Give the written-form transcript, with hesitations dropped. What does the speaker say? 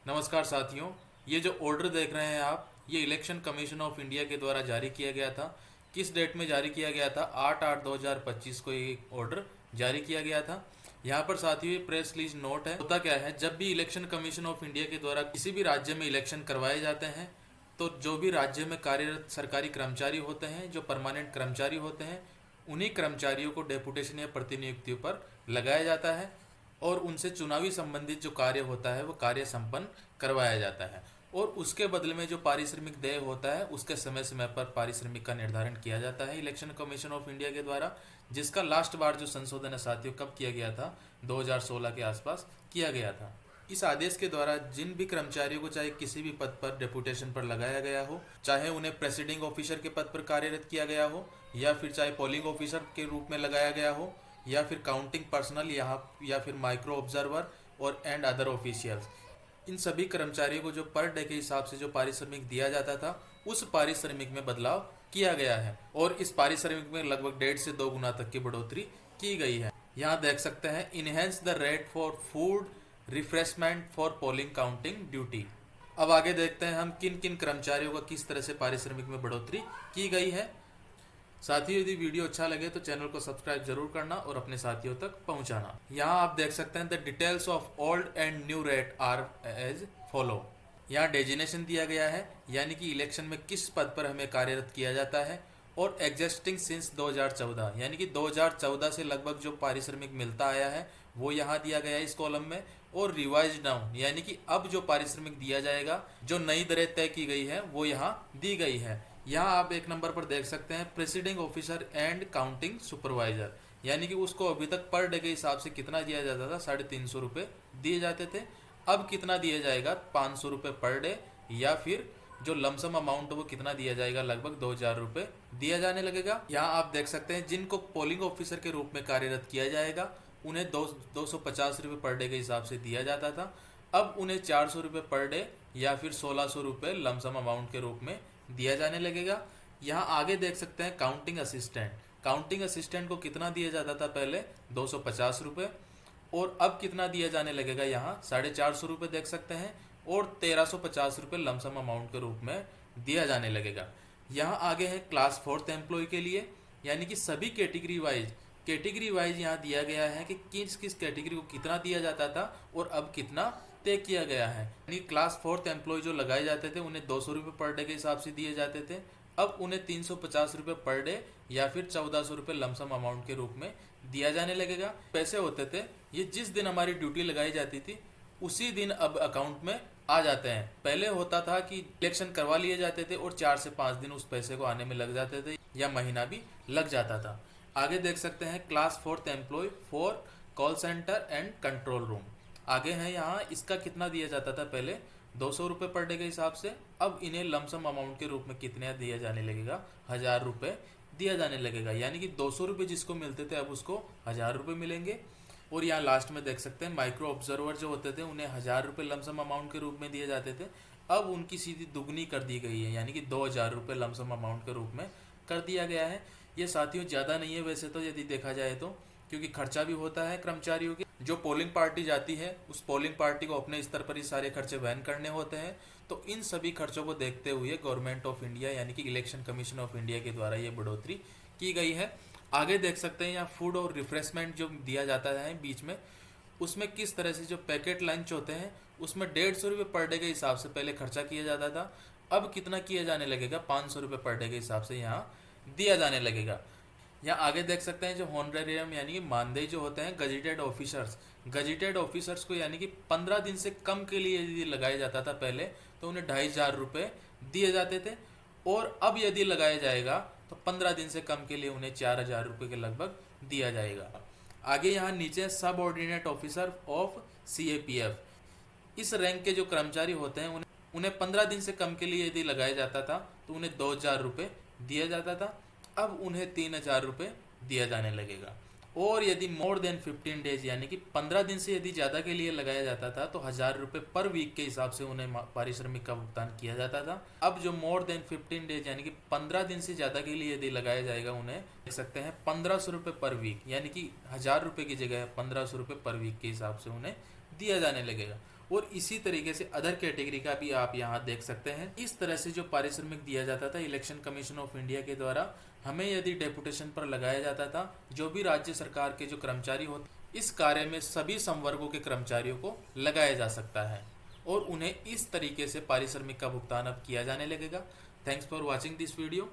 नमस्कार साथियों, ये जो ऑर्डर देख रहे हैं आप, ये इलेक्शन कमीशन ऑफ इंडिया के द्वारा जारी किया गया था। किस डेट में जारी किया गया था? 8/8/2025 को ये ऑर्डर जारी किया गया था। यहाँ पर साथियों ये प्रेस रिलीज नोट है। होता क्या है, जब भी इलेक्शन कमीशन ऑफ इंडिया के द्वारा किसी भी राज्य में इलेक्शन करवाए जाते हैं तो जो भी राज्य में कार्यरत सरकारी कर्मचारी होते हैं, जो परमानेंट कर्मचारी होते हैं, उन्हीं कर्मचारियों को डेपुटेशन या प्रतिनियुक्तियों पर लगाया जाता है और उनसे चुनावी संबंधित जो कार्य होता है वो कार्य संपन्न करवाया जाता है। और उसके बदले में जो पारिश्रमिक देय होता है उसके समय समय पर पारिश्रमिक का निर्धारण किया जाता है इलेक्शन कमीशन ऑफ इंडिया के द्वारा, जिसका लास्ट बार जो संशोधन है साथियों कब किया गया था? 2016 के आसपास किया गया था। इस आदेश के द्वारा जिन भी कर्मचारियों को चाहे किसी भी पद पर डेपुटेशन पर लगाया गया हो, चाहे उन्हें प्रेसिडिंग ऑफिसर के पद पर कार्यरत किया गया हो या फिर चाहे पोलिंग ऑफिसर के रूप में लगाया गया हो या फिर काउंटिंग पर्सनल यहाँ या फिर माइक्रो ऑब्जर्वर और एंड अदर ऑफिशियल्स, इन सभी कर्मचारियों को जो पर डे के हिसाब से जो पारिश्रमिक दिया जाता था उस पारिश्रमिक में बदलाव किया गया है और इस पारिश्रमिक में लगभग 1.5 से 2 गुना तक की बढ़ोतरी की गई है। यहाँ देख सकते हैं, enhance the rate for food refreshment for polling counting duty. अब आगे देखते हैं हम किन किन कर्मचारियों का किस तरह से पारिश्रमिक में बढ़ोतरी की गई है। साथियों, यदि वीडियो अच्छा लगे तो चैनल को सब्सक्राइब जरूर करना और अपने साथियों तक पहुंचाना। यहाँ आप देख सकते हैं the details of old and new rate are as follow. यहाँ डेजिनेशन दिया गया है, यानी कि इलेक्शन में किस पद पर हमें कार्यरत किया जाता है, और एग्जिस्टिंग सिंस 2014, यानी कि 2014 से लगभग जो पारिश्रमिक मिलता आया है वो यहाँ दिया गया है इस कॉलम में, और रिवाइज डाउन यानी कि अब जो पारिश्रमिक दिया जाएगा, जो नई दरें तय की गई है वो यहाँ दी गई है। यहाँ आप एक नंबर पर देख सकते हैं presiding officer and counting supervisor, यानी कि उसको अभी तक पर डे के हिसाब से कितना दिया जाता था? 350 रुपये दिए जाते थे। अब कितना दिया जाएगा? 500 रुपये पर डे, या फिर जो लमसम अमाउंट वो कितना दिया जाएगा? लगभग 2,000 रुपये दिया जाने लगेगा। यहाँ आप देख सकते हैं जिनको पोलिंग ऑफिसर के रूप में कार्यरत किया जाएगा उन्हें 250 रुपये पर डे के हिसाब से दिया जाता था। अब उन्हें 400 रुपये पर डे या फिर 1600 रुपये लमसम अमाउंट के रूप में दिया जाने लगेगा। यहाँ आगे देख सकते हैं काउंटिंग असिस्टेंट। काउंटिंग असिस्टेंट को कितना दिया जाता था? पहले 250 रुपये, और अब कितना दिया जाने लगेगा? यहाँ 450 रुपये देख सकते हैं, और 1350 रुपये लमसम अमाउंट के रूप में दिया जाने लगेगा। यहाँ आगे है क्लास 4th एम्प्लॉय के लिए, यानी कि सभी कैटेगरी वाइज यहाँ दिया गया है कि किस किस कैटेगरी को कितना दिया जाता था और अब कितना तय किया गया है। यानी क्लास 4th एम्प्लॉय जो लगाए जाते थे उन्हें 200 रुपये पर डे के हिसाब से दिए जाते थे, अब उन्हें 350 रुपये पर डे या फिर 1400 रुपये लमसम अमाउंट के रूप में दिया जाने लगेगा। पैसे होते थे ये जिस दिन हमारी ड्यूटी लगाई जाती थी उसी दिन अब अकाउंट में आ जाते हैं। पहले होता था कि इलेक्शन करवा लिए जाते थे और 4 से 5 दिन उस पैसे को आने में लग जाते थे या महीना भी लग जाता था। आगे देख सकते हैं class 4th employ for call centre and control room. आगे है यहाँ इसका कितना दिया जाता था? पहले 200 रुपये पर डे के हिसाब से, अब इन्हें लमसम अमाउंट के रूप में कितने दिया जाने लगेगा? 1000 रुपये दिया जाने लगेगा। यानी कि 200 रुपये जिसको मिलते थे अब उसको 1000 रुपये मिलेंगे। और यहाँ लास्ट में देख सकते हैं माइक्रो ऑब्जर्वर जो होते थे उन्हें 1000 रुपये लमसम अमाउंट के रूप में दिए जाते थे, अब उनकी सीधी दुगनी कर दी गई है, यानी कि 2000 रुपये लमसम अमाउंट के रूप में कर दिया गया है। ये साथियों ज़्यादा नहीं है वैसे तो यदि देखा जाए तो, क्योंकि खर्चा भी होता है कर्मचारियों के। जो पोलिंग पार्टी जाती है उस पोलिंग पार्टी को अपने स्तर पर ही सारे खर्चे वहन करने होते हैं, तो इन सभी खर्चों को देखते हुए गवर्नमेंट ऑफ इंडिया यानी कि इलेक्शन कमीशन ऑफ इंडिया के द्वारा ये बढ़ोतरी की गई है। आगे देख सकते हैं यहाँ फूड और रिफ्रेशमेंट जो दिया जाता है बीच में, उसमें किस तरह से जो पैकेट लंच होते हैं उसमें 150 रुपये पर डे के हिसाब से पहले खर्चा किया जाता था, अब कितना किया जाने लगेगा? 500 रुपये पर डे के हिसाब से यहाँ दिया जाने लगेगा। यहाँ आगे देख सकते हैं जो हॉनरेरियम यानी कि मानदेय जो होते हैं गजेटेड ऑफिसर्स को, यानी कि 15 दिन से कम के लिए यदि लगाया जाता था पहले तो उन्हें 2500 रुपये दिए जाते थे, और अब यदि लगाया जाएगा तो 15 दिन से कम के लिए उन्हें 4000 रुपये के लगभग दिया जाएगा। आगे यहाँ नीचे सब ऑर्डिनेट ऑफिसर ऑफ CAPF, इस रैंक के जो कर्मचारी होते हैं उन्हें 15 दिन से कम के लिए यदि लगाया जाता था तो उन्हें 2000 रुपये दिया जाता था, अब उन्हें 3000 रुपये दिया जाने लगेगा। और यदि मोर देन 15 डेज यानी कि 15 दिन से यदि ज़्यादा के लिए लगाया जाता था तो 1000 रुपये पर वीक के हिसाब से उन्हें पारिश्रमिक का भुगतान किया जाता था। अब जो मोर देन 15 डेज यानी कि 15 दिन से ज़्यादा के लिए यदि लगाया जाएगा उन्हें देख सकते हैं 1500 रुपये पर वीक, यानी कि 1000 रुपये की जगह 1500 रुपये पर वीक के हिसाब से उन्हें दिया जाने लगेगा। और इसी तरीके से अदर कैटेगरी का भी आप यहाँ देख सकते हैं। इस तरह से जो पारिश्रमिक दिया जाता था इलेक्शन कमीशन ऑफ इंडिया के द्वारा, हमें यदि डेपुटेशन पर लगाया जाता था, जो भी राज्य सरकार के जो कर्मचारी होते इस कार्य में सभी संवर्गों के कर्मचारियों को लगाया जा सकता है और उन्हें इस तरीके से पारिश्रमिक का भुगतान अब किया जाने लगेगा। Thanks for watching this video.